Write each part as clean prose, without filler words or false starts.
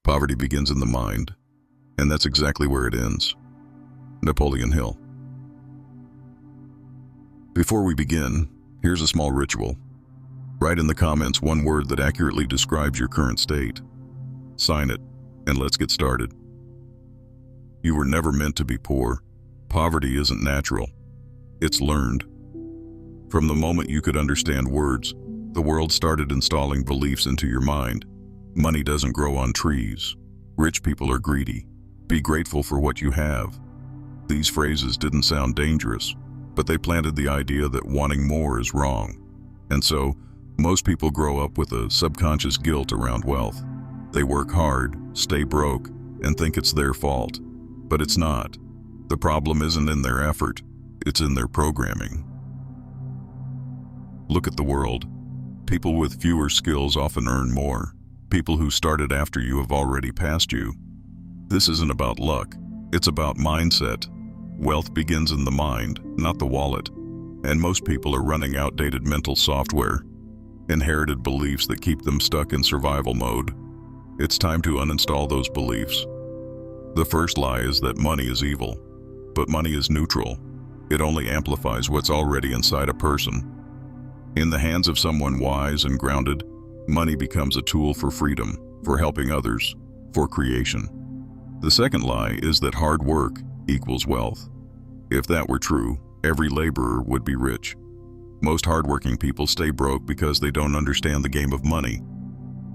Poverty begins in the mind, and that's exactly where it ends. Napoleon Hill. Before we begin, here's a small ritual. Write in the comments one word that accurately describes your current state. Sign it, and let's get started. You were never meant to be poor. Poverty isn't natural. It's learned. From the moment you could understand words, the world started installing beliefs into your mind. Money doesn't grow on trees. Rich people are greedy. Be grateful for what you have. These phrases didn't sound dangerous, but they planted the idea that wanting more is wrong. And so, most people grow up with a subconscious guilt around wealth. They work hard, stay broke, and think it's their fault. But it's not. The problem isn't in their effort, it's in their programming. Look at the world. People with fewer skills often earn more. People who started after you have already passed you. This isn't about luck, it's about mindset. Wealth begins in the mind, not the wallet. And most people are running outdated mental software, inherited beliefs that keep them stuck in survival mode. It's time to uninstall those beliefs. The first lie is that money is evil, but money is neutral. It only amplifies what's already inside a person. In the hands of someone wise and grounded, money becomes a tool for freedom, for helping others, for creation. The second lie is that hard work equals wealth. If that were true, every laborer would be rich. Most hardworking people stay broke because they don't understand the game of money.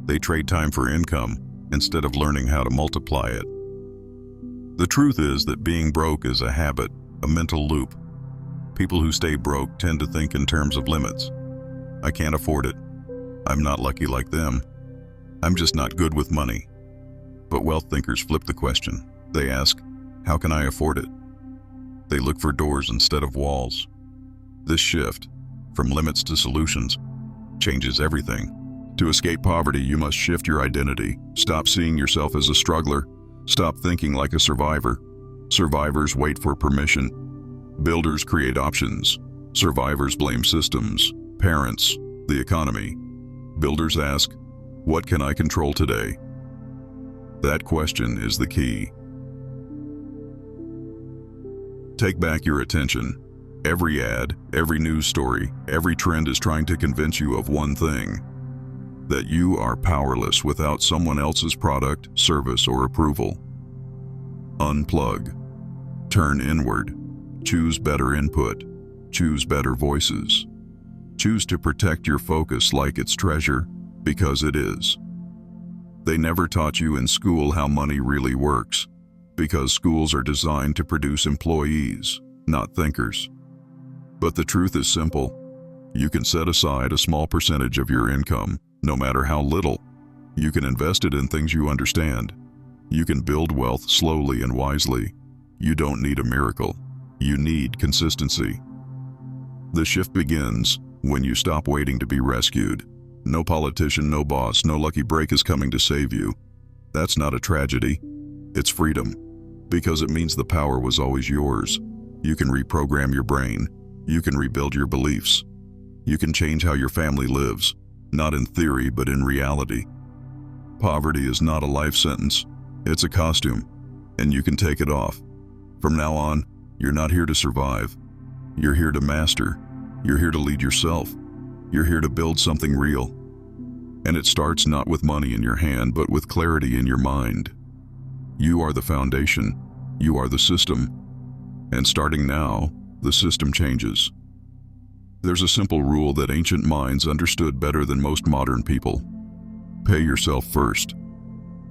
They trade time for income instead of learning how to multiply it. The truth is that being broke is a habit, a mental loop. People who stay broke tend to think in terms of limits. I can't afford it. I'm not lucky like them. I'm just not good with money. But wealth thinkers flip the question. They ask, how can I afford it? They look for doors instead of walls. This shift, from limits to solutions, changes everything. To escape poverty, you must shift your identity. Stop seeing yourself as a struggler. Stop thinking like a survivor. Survivors wait for permission. Builders create options. Survivors blame systems, parents, the economy. Builders ask, what can I control today? That question is the key. Take back your attention. Every ad, every news story, every trend is trying to convince you of one thing: that you are powerless without someone else's product, service, or approval. Unplug. Turn inward. Choose better input. Choose better voices. Choose to protect your focus like it's treasure, because it is. They never taught you in school how money really works, because schools are designed to produce employees, not thinkers. But the truth is simple. You can set aside a small percentage of your income, no matter how little. You can invest it in things you understand. You can build wealth slowly and wisely. You don't need a miracle. You need consistency. The shift begins when you stop waiting to be rescued. No politician, no boss, no lucky break is coming to save you. That's not a tragedy. It's freedom. Because it means the power was always yours. You can reprogram your brain. You can rebuild your beliefs. You can change how your family lives, not in theory, but in reality. Poverty is not a life sentence. It's a costume, and you can take it off. From now on, you're not here to survive. You're here to master. You're here to lead yourself. You're here to build something real. And it starts not with money in your hand, but with clarity in your mind. You are the foundation. You are the system. And starting now, the system changes. There's a simple rule that ancient minds understood better than most modern people. Pay yourself first.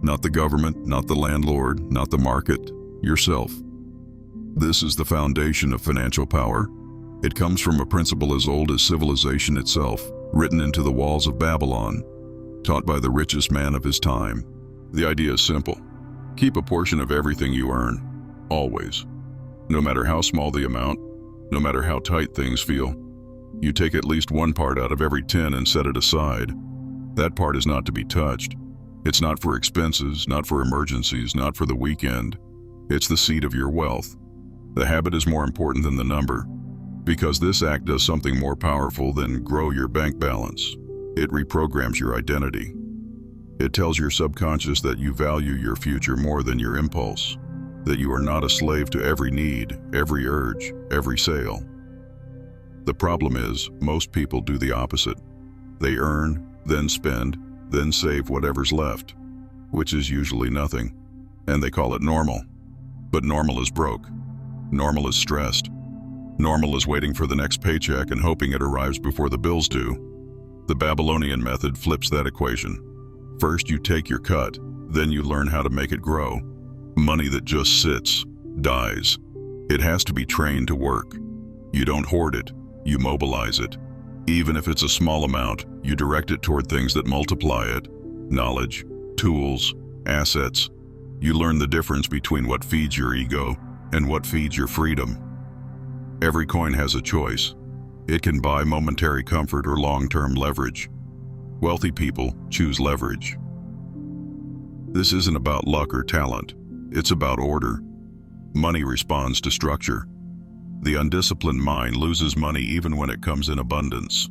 Not the government, not the landlord, not the market, yourself. This is the foundation of financial power. It comes from a principle as old as civilization itself, written into the walls of Babylon, taught by the richest man of his time. The idea is simple. Keep a portion of everything you earn, always. No matter how small the amount, no matter how tight things feel, you take at least one part out of every 10 and set it aside. That part is not to be touched. It's not for expenses, not for emergencies, not for the weekend. It's the seed of your wealth. The habit is more important than the number, because this act does something more powerful than grow your bank balance. It reprograms your identity. It tells your subconscious that you value your future more than your impulse, that you are not a slave to every need, every urge, every sale. The problem is, most people do the opposite. They earn, then spend, then save whatever's left, which is usually nothing, and they call it normal. But normal is broke. Normal is stressed. Normal is waiting for the next paycheck and hoping it arrives before the bills do. The Babylonian method flips that equation. First you take your cut, then you learn how to make it grow. Money that just sits, dies. It has to be trained to work. You don't hoard it, you mobilize it. Even if it's a small amount, you direct it toward things that multiply it. Knowledge, tools, assets. You learn the difference between what feeds your ego and what feeds your freedom. Every coin has a choice. It can buy momentary comfort or long-term leverage. Wealthy people choose leverage. This isn't about luck or talent. It's about order. Money responds to structure. The undisciplined mind loses money even when it comes in abundance.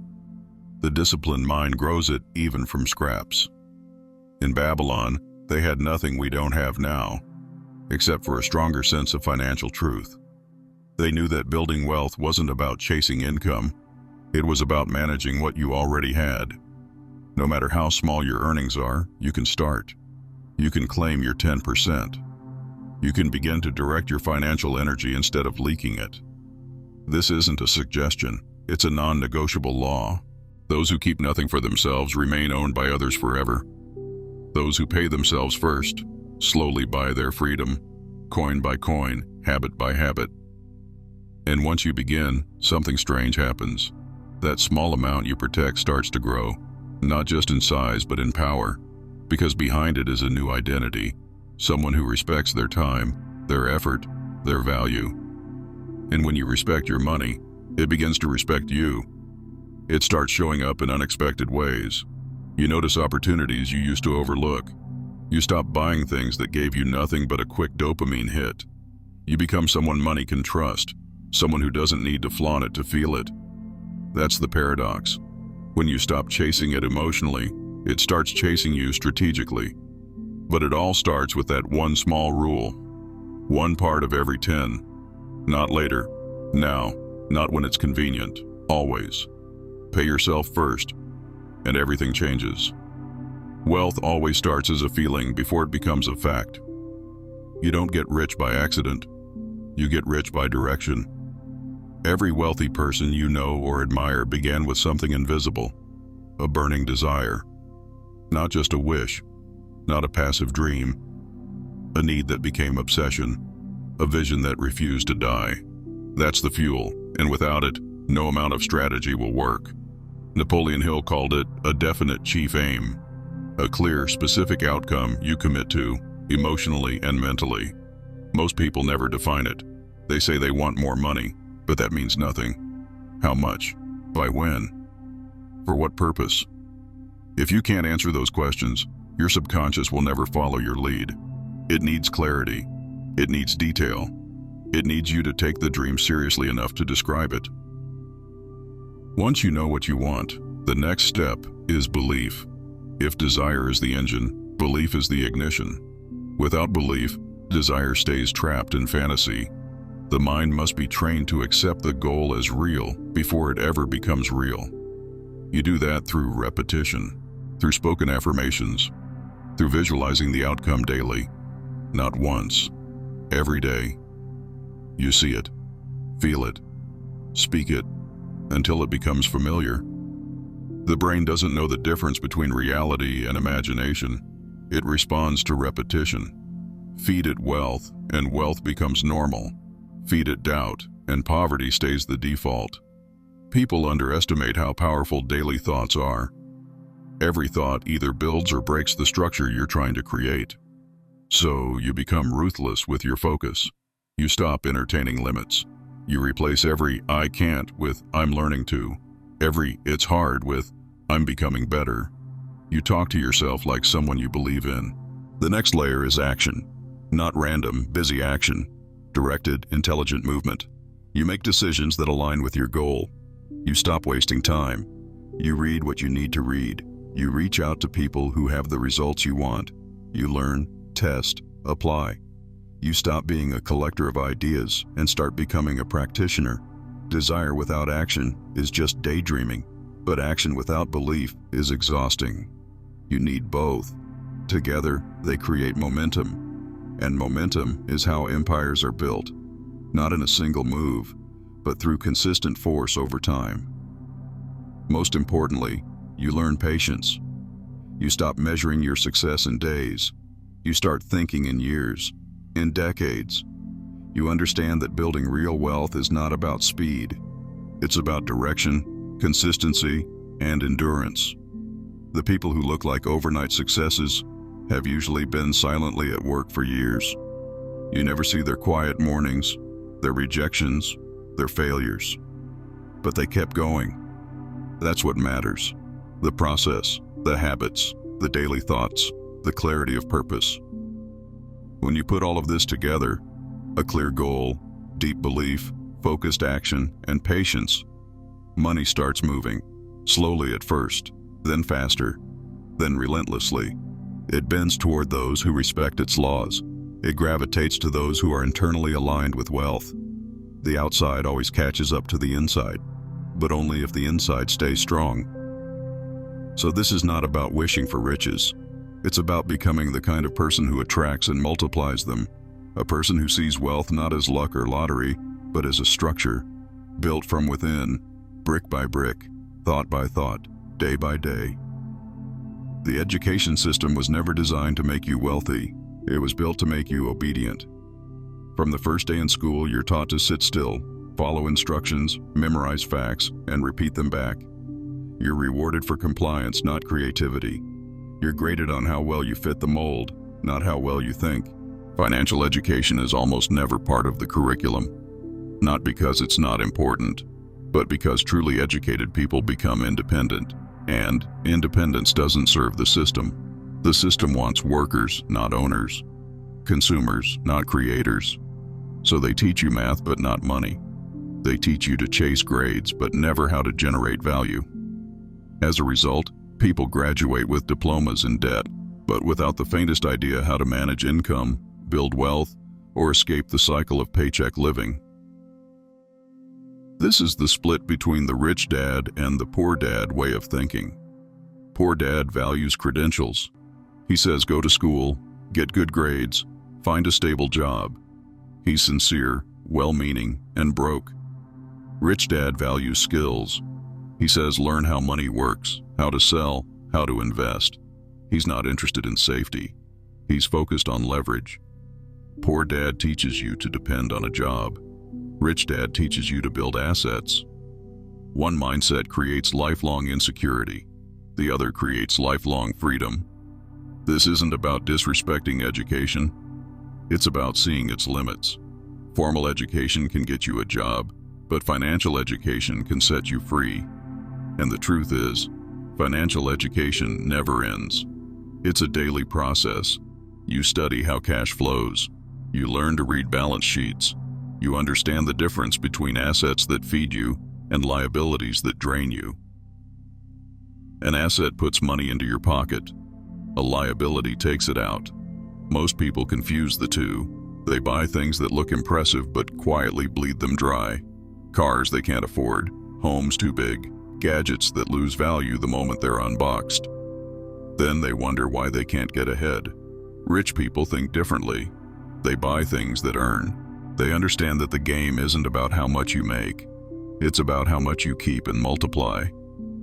The disciplined mind grows it even from scraps. In Babylon, they had nothing we don't have now, except for a stronger sense of financial truth. They knew that building wealth wasn't about chasing income. It was about managing what you already had. No matter how small your earnings are, you can start. You can claim your 10%. You can begin to direct your financial energy instead of leaking it. This isn't a suggestion, it's a non-negotiable law. Those who keep nothing for themselves remain owned by others forever. Those who pay themselves first slowly buy their freedom, coin by coin, habit by habit. And once you begin, something strange happens. That small amount you protect starts to grow, not just in size but in power, because behind it is a new identity, someone who respects their time, their effort, their value. And when you respect your money, it begins to respect you. It starts showing up in unexpected ways. You notice opportunities you used to overlook. You stop buying things that gave you nothing but a quick dopamine hit. You become someone money can trust, someone who doesn't need to flaunt it to feel it. That's the paradox. When you stop chasing it emotionally, it starts chasing you strategically. But it all starts with that one small rule. 1 part of every 10. Not later. Now. Not when it's convenient. Always. Pay yourself first, and everything changes. Wealth always starts as a feeling before it becomes a fact. You don't get rich by accident. You get rich by direction. Every wealthy person you know or admire began with something invisible, a burning desire. Not just a wish, not a passive dream, a need that became obsession, a vision that refused to die. That's the fuel, and without it, no amount of strategy will work. Napoleon Hill called it a definite chief aim, a clear, specific outcome you commit to, emotionally and mentally. Most people never define it. They say they want more money, but that means nothing. How much? By when? For what purpose? If you can't answer those questions, your subconscious will never follow your lead. It needs clarity. It needs detail. It needs you to take the dream seriously enough to describe it. Once you know what you want, the next step is belief. If desire is the engine, belief is the ignition. Without belief, desire stays trapped in fantasy. The mind must be trained to accept the goal as real before it ever becomes real. You do that through repetition, through spoken affirmations, through visualizing the outcome daily. Not once, every day. You see it, feel it, speak it, until it becomes familiar. The brain doesn't know the difference between reality and imagination. It responds to repetition. Feed it wealth, and wealth becomes normal. Feed it doubt, and poverty stays the default. People underestimate how powerful daily thoughts are. Every thought either builds or breaks the structure you're trying to create. So you become ruthless with your focus. You stop entertaining limits. You replace every "I can't" with "I'm learning to." Every "it's hard" with "I'm becoming better." You talk to yourself like someone you believe in. The next layer is action. Not random, busy action. Directed, intelligent movement. You make decisions that align with your goal. You stop wasting time. You read what you need to read. You reach out to people who have the results you want. You learn, test, apply. You stop being a collector of ideas and start becoming a practitioner. Desire without action is just daydreaming, but action without belief is exhausting. You need both. Together, they create momentum. And momentum is how empires are built, not in a single move, but through consistent force over time. Most importantly, you learn patience. You stop measuring your success in days. You start thinking in years, in decades. You understand that building real wealth is not about speed. It's about direction, consistency, and endurance. The people who look like overnight successes have usually been silently at work for years. You never see their quiet mornings, their rejections, their failures. But they kept going. That's what matters. The process, the habits, the daily thoughts, the clarity of purpose. When you put all of this together, a clear goal, deep belief, focused action, and patience, money starts moving, slowly at first, then faster, then relentlessly. It bends toward those who respect its laws. It gravitates to those who are internally aligned with wealth. The outside always catches up to the inside, but only if the inside stays strong. So this is not about wishing for riches. It's about becoming the kind of person who attracts and multiplies them. A person who sees wealth not as luck or lottery, but as a structure, built from within, brick by brick, thought by thought, day by day. The education system was never designed to make you wealthy. It was built to make you obedient. From the first day in school, you're taught to sit still, follow instructions, memorize facts, and repeat them back. You're rewarded for compliance, not creativity. You're graded on how well you fit the mold, not how well you think. Financial education is almost never part of the curriculum. Not because it's not important, but because truly educated people become independent. And independence doesn't serve the system. The system wants workers, not owners. Consumers, not creators. So they teach you math, but not money. They teach you to chase grades, but never how to generate value. As a result, people graduate with diplomas in debt, but without the faintest idea how to manage income, build wealth, or escape the cycle of paycheck living. This is the split between the rich dad and the poor dad way of thinking. Poor dad values credentials. He says go to school, get good grades, find a stable job. He's sincere, well-meaning, and broke. Rich dad values skills. He says learn how money works, how to sell, how to invest. He's not interested in safety. He's focused on leverage. Poor dad teaches you to depend on a job. Rich dad teaches you to build assets. One mindset creates lifelong insecurity. The other creates lifelong freedom. This isn't about disrespecting education. It's about seeing its limits. Formal education can get you a job, but financial education can set you free. And the truth is, financial education never ends. It's a daily process. You study how cash flows. You learn to read balance sheets. You understand the difference between assets that feed you and liabilities that drain you. An asset puts money into your pocket. A liability takes it out. Most people confuse the two. They buy things that look impressive but quietly bleed them dry. Cars they can't afford, homes too big, gadgets that lose value the moment they're unboxed. Then they wonder why they can't get ahead. Rich people think differently. They buy things that earn. They understand that the game isn't about how much you make. It's about how much you keep and multiply.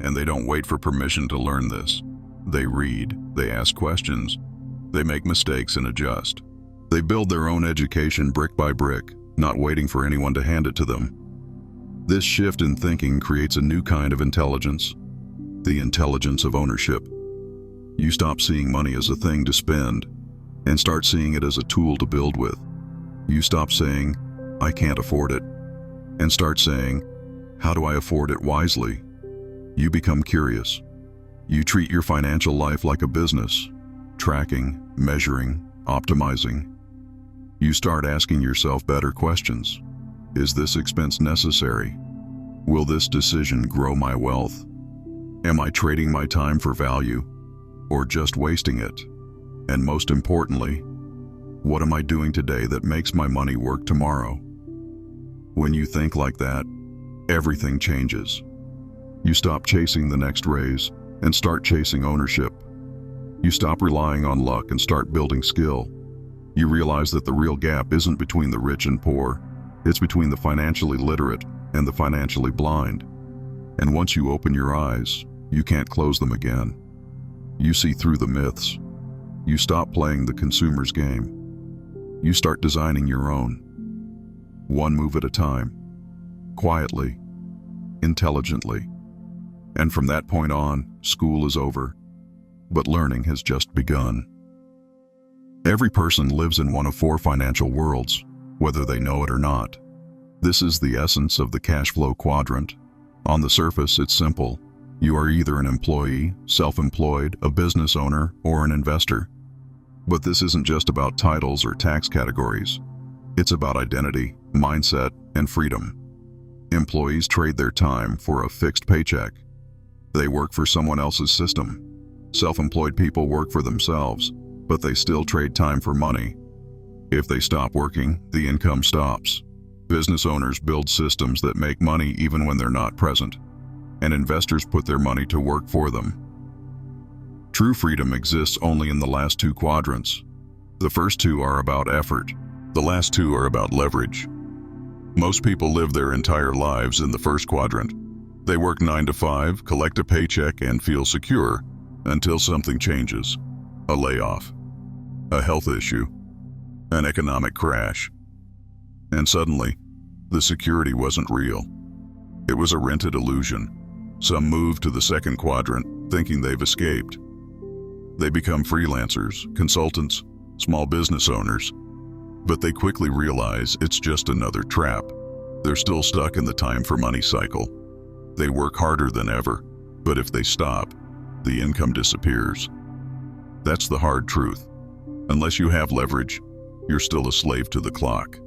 And they don't wait for permission to learn this. They read, they ask questions, they make mistakes and adjust. They build their own education brick by brick, not waiting for anyone to hand it to them. This shift in thinking creates a new kind of intelligence, the intelligence of ownership. You stop seeing money as a thing to spend and start seeing it as a tool to build with. You stop saying, I can't afford it, and start saying, how do I afford it wisely? You become curious. You treat your financial life like a business, tracking, measuring, optimizing. You start asking yourself better questions. Is this expense necessary? Will this decision grow my wealth? Am I trading my time for value or just wasting it? And most importantly, what am I doing today that makes my money work tomorrow? When you think like that, everything changes. You stop chasing the next raise and start chasing ownership. You stop relying on luck and start building skill. You realize that the real gap isn't between the rich and poor, it's between the financially literate and the financially blind. And once you open your eyes, you can't close them again. You see through the myths. You stop playing the consumer's game. You start designing your own. One move at a time. Quietly. Intelligently. And from that point on, school is over. But learning has just begun. Every person lives in one of four financial worlds, whether they know it or not. This is the essence of the cash flow quadrant. On the surface, it's simple. You are either an employee, self-employed, a business owner, or an investor. But this isn't just about titles or tax categories. It's about identity, mindset, and freedom. Employees trade their time for a fixed paycheck. They work for someone else's system. Self-employed people work for themselves, but they still trade time for money. If they stop working, the income stops. Business owners build systems that make money even when they're not present, and investors put their money to work for them. True freedom exists only in the last two quadrants. The first two are about effort. The last two are about leverage. Most people live their entire lives in the first quadrant. They work 9 to 5, collect a paycheck, and feel secure until something changes. A layoff, a health issue, an economic crash. And suddenly, the security wasn't real. It was a rented illusion. Some move to the second quadrant thinking they've escaped. They become freelancers, consultants, small business owners, but they quickly realize it's just another trap. They're still stuck in the time for money cycle. They work harder than ever, but if they stop, the income disappears. That's the hard truth. Unless you have leverage, you're still a slave to the clock.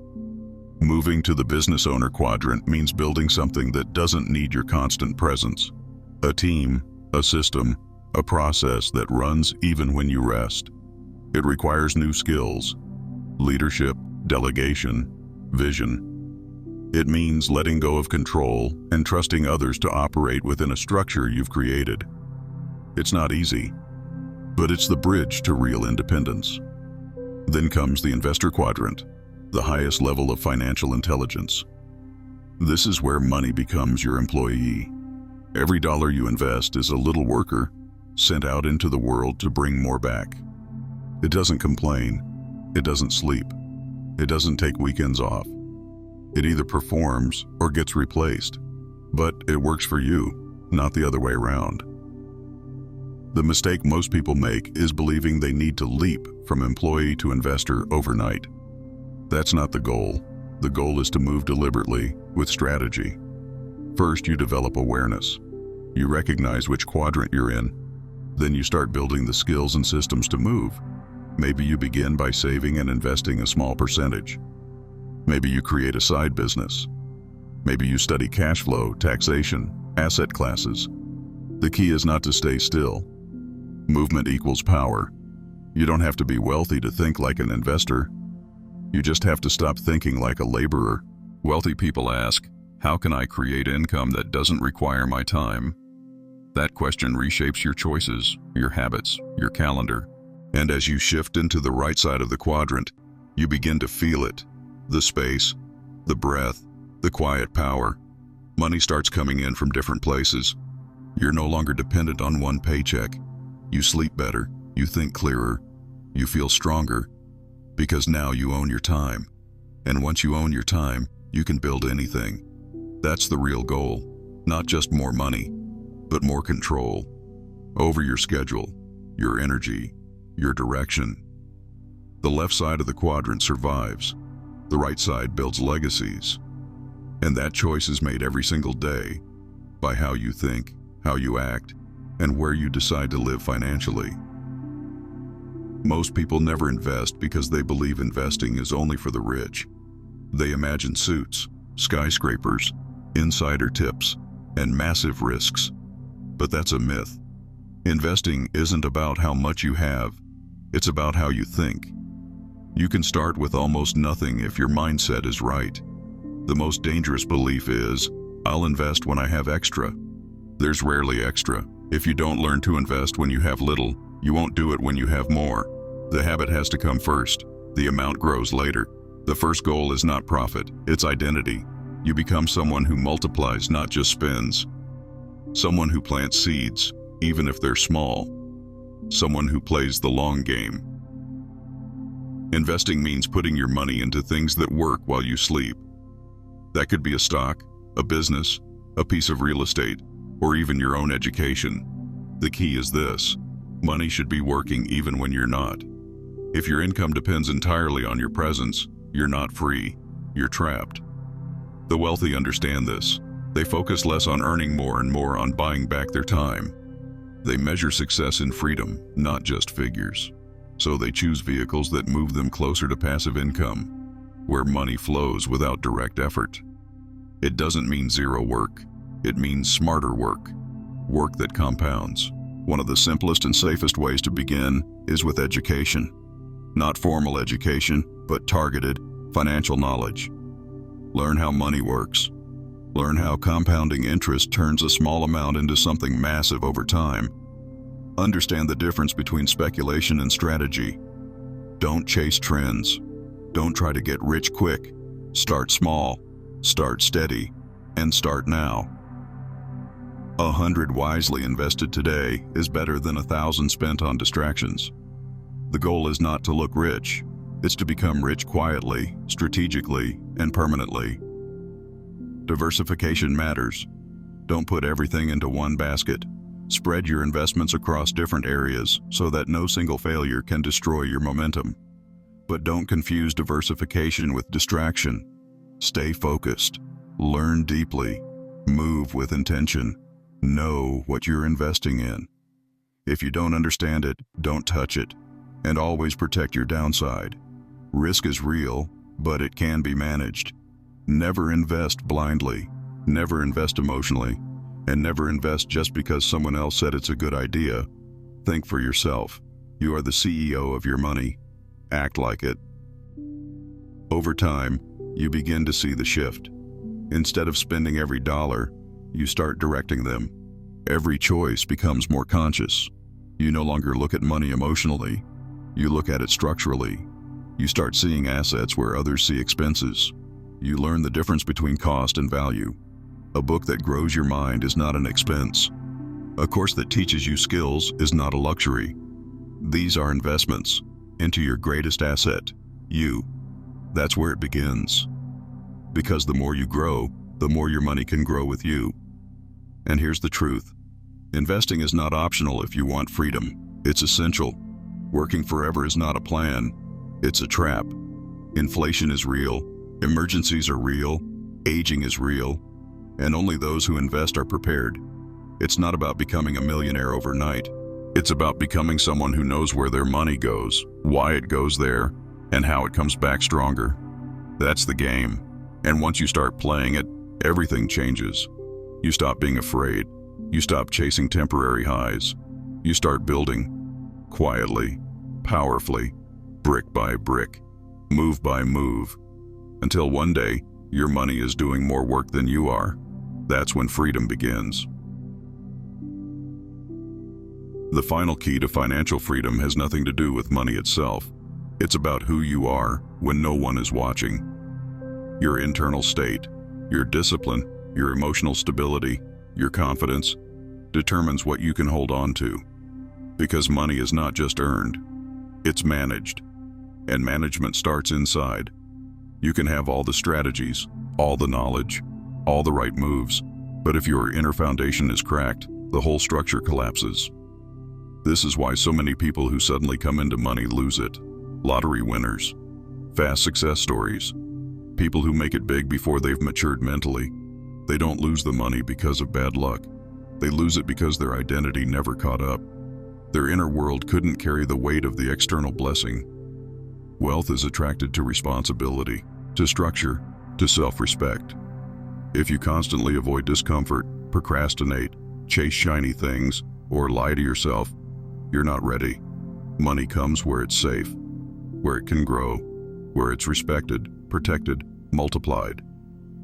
Moving to the business owner quadrant means building something that doesn't need your constant presence. A team, a system, a process that runs even when you rest. It requires new skills, leadership, delegation, vision. It means letting go of control and trusting others to operate within a structure you've created. It's not easy, but it's the bridge to real independence. Then comes the investor quadrant, the highest level of financial intelligence. This is where money becomes your employee. Every dollar you invest is a little worker sent out into the world to bring more back. It doesn't complain. It doesn't sleep. It doesn't take weekends off. It either performs or gets replaced. But it works for you, not the other way around. The mistake most people make is believing they need to leap from employee to investor overnight. That's not the goal. The goal is to move deliberately with strategy. First, you develop awareness. You recognize which quadrant you're in. Then you start building the skills and systems to move. Maybe you begin by saving and investing a small percentage. Maybe you create a side business. Maybe you study cash flow, taxation, asset classes. The key is not to stay still. Movement equals power. You don't have to be wealthy to think like an investor. You just have to stop thinking like a laborer. Wealthy people ask, how can I create income that doesn't require my time? That question reshapes your choices, your habits, your calendar. And as you shift into the right side of the quadrant, you begin to feel it. The space, the breath, the quiet power. Money starts coming in from different places. You're no longer dependent on one paycheck. You sleep better, you think clearer, you feel stronger, because now you own your time. And once you own your time, you can build anything. That's the real goal. Not just more money, but more control over your schedule, your energy, your direction. The left side of the quadrant survives. The right side builds legacies. And that choice is made every single day by how you think, how you act, and where you decide to live financially. Most people never invest because they believe investing is only for the rich. They imagine suits, skyscrapers, insider tips, and massive risks. But that's a myth. Investing isn't about how much you have, it's about how you think. You can start with almost nothing if your mindset is right. The most dangerous belief is, I'll invest when I have extra. There's rarely extra. If you don't learn to invest when you have little, you won't do it when you have more. The habit has to come first. The amount grows later. The first goal is not profit, it's identity. You become someone who multiplies, not just spends. Someone who plants seeds, even if they're small. Someone who plays the long game. Investing means putting your money into things that work while you sleep. That could be a stock, a business, a piece of real estate, or even your own education. The key is this: money should be working even when you're not. If your income depends entirely on your presence, you're not free, you're trapped. The wealthy understand this. They focus less on earning more and more on buying back their time. They measure success in freedom, not just figures. So they choose vehicles that move them closer to passive income, where money flows without direct effort. It doesn't mean zero work. It means smarter work. Work that compounds. One of the simplest and safest ways to begin is with education. Not formal education, but targeted, financial knowledge. Learn how money works. Learn how compounding interest turns a small amount into something massive over time. Understand the difference between speculation and strategy. Don't chase trends. Don't try to get rich quick. Start small, start steady, and start now. 100 wisely invested today is better than 1,000 spent on distractions. The goal is not to look rich. It's to become rich quietly, strategically, and permanently. Diversification matters. Don't put everything into one basket. Spread your investments across different areas so that no single failure can destroy your momentum. But don't confuse diversification with distraction. Stay focused. Learn deeply. Move with intention. Know what you're investing in. If you don't understand it, don't touch it. And always protect your downside. Risk is real, but it can be managed. Never invest blindly. Never invest emotionally. And never invest just because someone else said it's a good idea. Think for yourself. You are the CEO of your money. Act like it. Over time, you begin to see the shift. Instead of spending every dollar, you start directing them. Every choice becomes more conscious. You no longer look at money emotionally. You look at it structurally. You start seeing assets where others see expenses. You learn the difference between cost and value. A book that grows your mind is not an expense. A course that teaches you skills is not a luxury. These are investments into your greatest asset, you. That's where it begins. Because the more you grow, the more your money can grow with you. And here's the truth. Investing is not optional if you want freedom. It's essential. Working forever is not a plan. It's a trap. Inflation is real. Emergencies are real. Aging is real. And only those who invest are prepared. It's not about becoming a millionaire overnight. It's about becoming someone who knows where their money goes, why it goes there, and how it comes back stronger. That's the game. And once you start playing it, everything changes. You stop being afraid. You stop chasing temporary highs. You start building, quietly, powerfully, brick by brick, move by move, until one day, your money is doing more work than you are. That's when freedom begins. The final key to financial freedom has nothing to do with money itself. It's about who you are when no one is watching. Your internal state, your discipline, your emotional stability, your confidence determines what you can hold on to. Because money is not just earned, it's managed. And management starts inside. You can have all the strategies, all the knowledge, all the right moves, but if your inner foundation is cracked, the whole structure collapses. This is why so many people who suddenly come into money lose it. Lottery winners, fast success stories, people who make it big before they've matured mentally. They don't lose the money because of bad luck. They lose it because their identity never caught up. Their inner world couldn't carry the weight of the external blessing. Wealth is attracted to responsibility, to structure, to self-respect. If you constantly avoid discomfort, procrastinate, chase shiny things, or lie to yourself, you're not ready. Money comes where it's safe, where it can grow, where it's respected, protected, multiplied.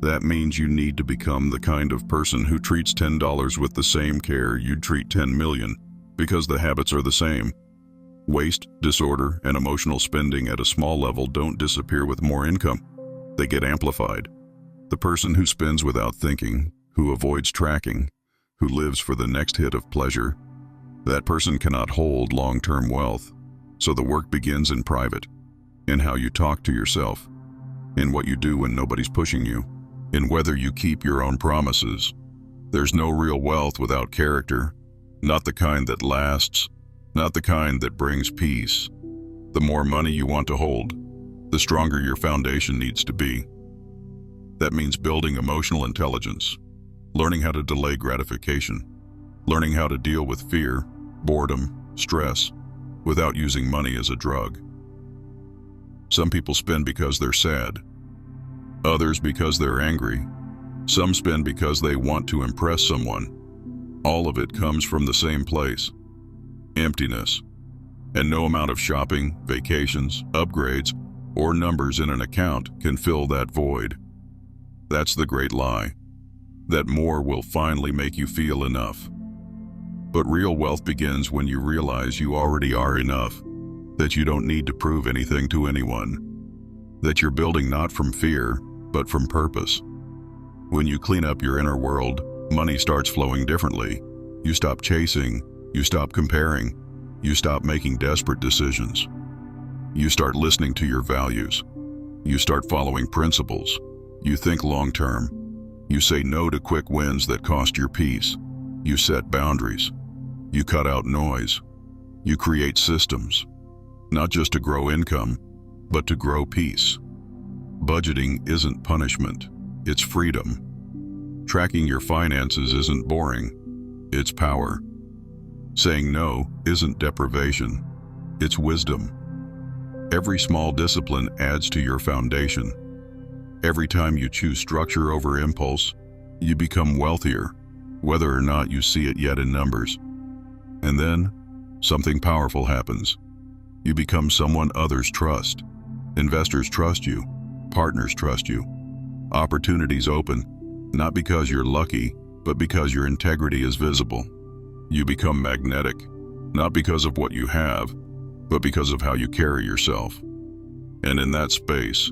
That means you need to become the kind of person who treats $10 with the same care you'd treat 10 million, because the habits are the same. Waste, disorder, and emotional spending at a small level don't disappear with more income. They get amplified. The person who spends without thinking, who avoids tracking, who lives for the next hit of pleasure, that person cannot hold long-term wealth. So the work begins in private, in how you talk to yourself, in what you do when nobody's pushing you, in whether you keep your own promises. There's no real wealth without character, not the kind that lasts, not the kind that brings peace. The more money you want to hold, the stronger your foundation needs to be. That means building emotional intelligence, learning how to delay gratification, learning how to deal with fear, boredom, stress, without using money as a drug. Some people spend because they're sad, others because they're angry. Some spend because they want to impress someone. All of it comes from the same place: emptiness. And no amount of shopping, vacations, upgrades, or numbers in an account can fill that void. That's the great lie, that more will finally make you feel enough. But real wealth begins when you realize you already are enough, that you don't need to prove anything to anyone, that you're building not from fear, but from purpose. When you clean up your inner world, money starts flowing differently. You stop chasing, you stop comparing, you stop making desperate decisions. You start listening to your values. You start following principles. You think long-term. You say no to quick wins that cost your peace. You set boundaries. You cut out noise. You create systems, not just to grow income, but to grow peace. Budgeting isn't punishment, it's freedom. Tracking your finances isn't boring, it's power. Saying no isn't deprivation, it's wisdom. Every small discipline adds to your foundation. Every time you choose structure over impulse, you become wealthier, whether or not you see it yet in numbers. And then, something powerful happens. You become someone others trust. Investors trust you. Partners trust you. Opportunities open, not because you're lucky, but because your integrity is visible. You become magnetic, not because of what you have, but because of how you carry yourself. And in that space,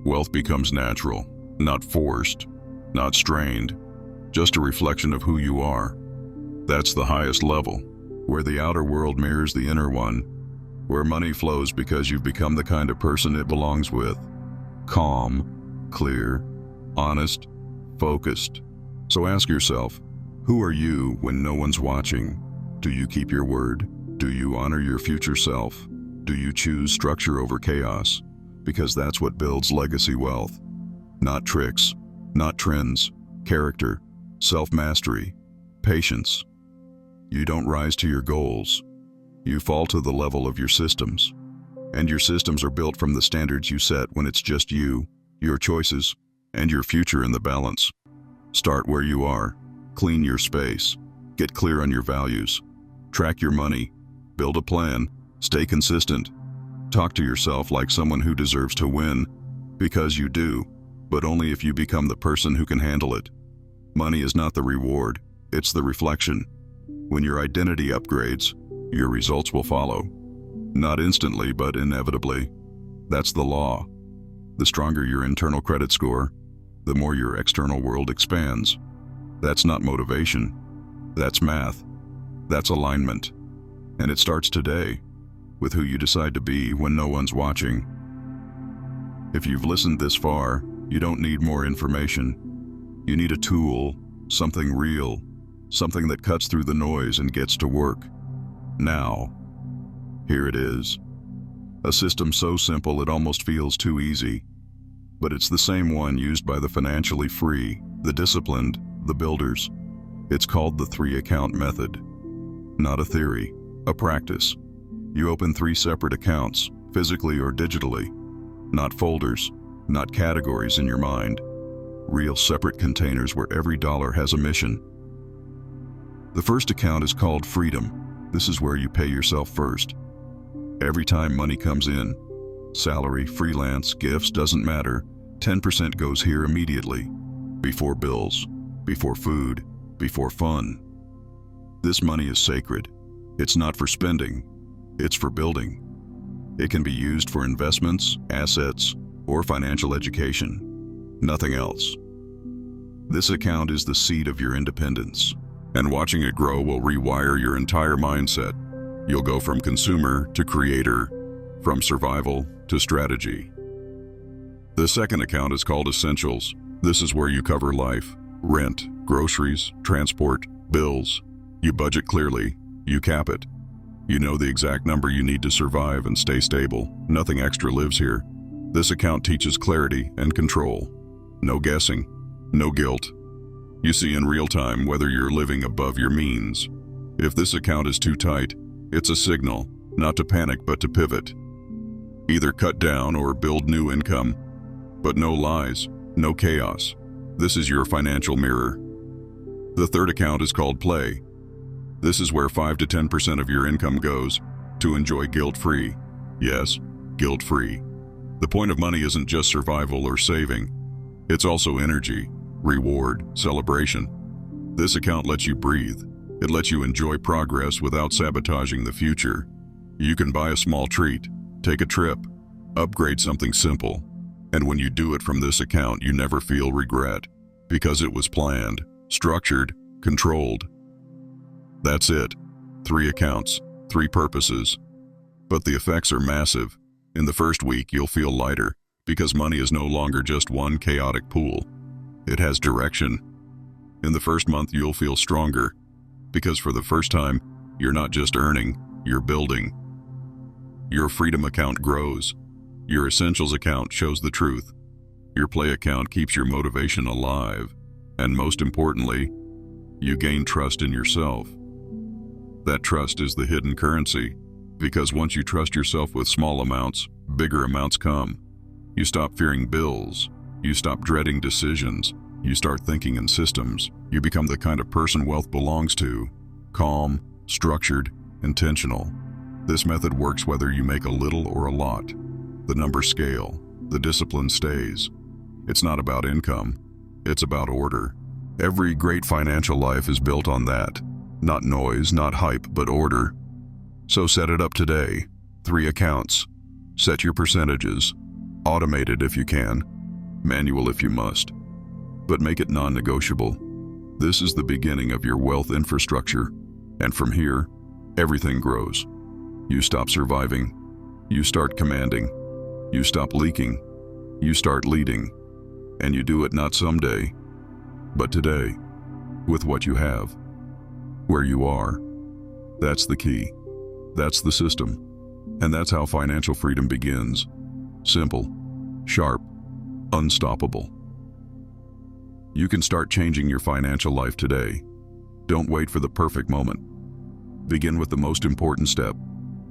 wealth becomes natural, not forced, not strained, just a reflection of who you are. That's the highest level, where the outer world mirrors the inner one, where money flows because you've become the kind of person it belongs with. Calm, clear, honest, focused. So ask yourself, who are you when no one's watching? Do you keep your word? Do you honor your future self? Do you choose structure over chaos? Because that's what builds legacy wealth. Not tricks, not trends, character, self-mastery, patience. You don't rise to your goals. You fall to the level of your systems. And your systems are built from the standards you set when it's just you, your choices, and your future in the balance. Start where you are. Clean your space. Get clear on your values. Track your money. Build a plan. Stay consistent. Talk to yourself like someone who deserves to win, because you do, but only if you become the person who can handle it. Money is not the reward, it's the reflection. When your identity upgrades, your results will follow. Not instantly, but inevitably. That's the law. The stronger your internal credit score, the more your external world expands. That's not motivation. That's math. That's alignment. And it starts today, with who you decide to be when no one's watching. If you've listened this far, you don't need more information. You need a tool, something real, something that cuts through the noise and gets to work. Now, here it is. A system so simple it almost feels too easy. But it's the same one used by the financially free, the disciplined, the builders. It's called the 3-account method. Not a theory, a practice. You open 3 separate accounts, physically or digitally. Not folders, not categories in your mind. Real separate containers where every dollar has a mission. The first account is called freedom. This is where you pay yourself first. Every time money comes in, salary, freelance, gifts, doesn't matter, 10% goes here immediately. Before bills, before food, before fun. This money is sacred. It's not for spending, it's for building. It can be used for investments, assets, or financial education. Nothing else. This account is the seed of your independence, and watching it grow will rewire your entire mindset. You'll go from consumer to creator, from survival to strategy. The second account is called essentials. This is where you cover life, rent, groceries, transport, bills. You budget clearly, you cap it. You know the exact number you need to survive and stay stable. Nothing extra lives here. This account teaches clarity and control. No guessing, no guilt. You see in real time whether you're living above your means. If this account is too tight, it's a signal, not to panic but to pivot. Either cut down or build new income. But no lies, no chaos. This is your financial mirror. The third account is called play. This is where 5 to 10% of your income goes to enjoy guilt-free. Yes, guilt-free. The point of money isn't just survival or saving. It's also energy, reward, celebration. This account lets you breathe. It lets you enjoy progress without sabotaging the future. You can buy a small treat, take a trip, upgrade something simple. And when you do it from this account, you never feel regret, because it was planned, structured, controlled. That's it. 3 accounts, 3 purposes. But the effects are massive. In the first week, you'll feel lighter, because money is no longer just one chaotic pool. It has direction. In the first month, you'll feel stronger, because for the first time, you're not just earning, you're building. Your freedom account grows. Your essentials account shows the truth. Your play account keeps your motivation alive. And most importantly, you gain trust in yourself. That trust is the hidden currency, because once you trust yourself with small amounts, bigger amounts come. You stop fearing bills. You stop dreading decisions. You start thinking in systems. You become the kind of person wealth belongs to. Calm, structured, intentional. This method works whether you make a little or a lot. The numbers scale. The discipline stays. It's not about income. It's about order. Every great financial life is built on that. Not noise, not hype, but order. So set it up today. 3 accounts. Set your percentages. Automate it if you can. Manual if you must. But make it non-negotiable. This is the beginning of your wealth infrastructure. And from here, everything grows. You stop surviving. You start commanding. You stop leaking. You start leading. And you do it not someday, but today, with what you have. Where you are. That's the key. That's the system. And that's how financial freedom begins. Simple, sharp, unstoppable. You can start changing your financial life today. Don't wait for the perfect moment. Begin with the most important step.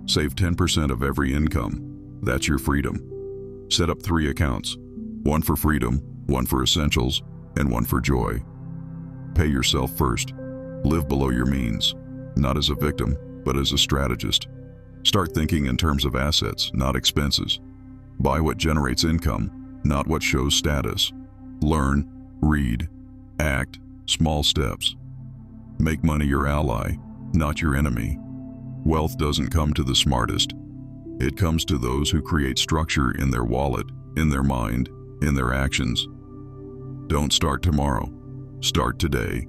Save 10% of every income. That's your freedom. Set up 3 accounts. 1 for freedom, 1 for essentials, and 1 for joy. Pay yourself first. Live below your means, not as a victim, but as a strategist. Start thinking in terms of assets, not expenses. Buy what generates income, not what shows status. Learn, read, act, small steps. Make money your ally, not your enemy. Wealth doesn't come to the smartest. It comes to those who create structure in their wallet, in their mind, in their actions. Don't start tomorrow. Start today.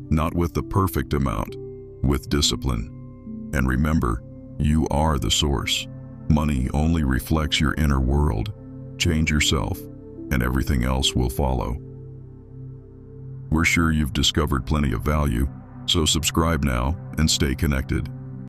Not with the perfect amount, with discipline. And remember, you are the source. Money only reflects your inner world. Change yourself, and everything else will follow. We're sure you've discovered plenty of value, so subscribe now and stay connected.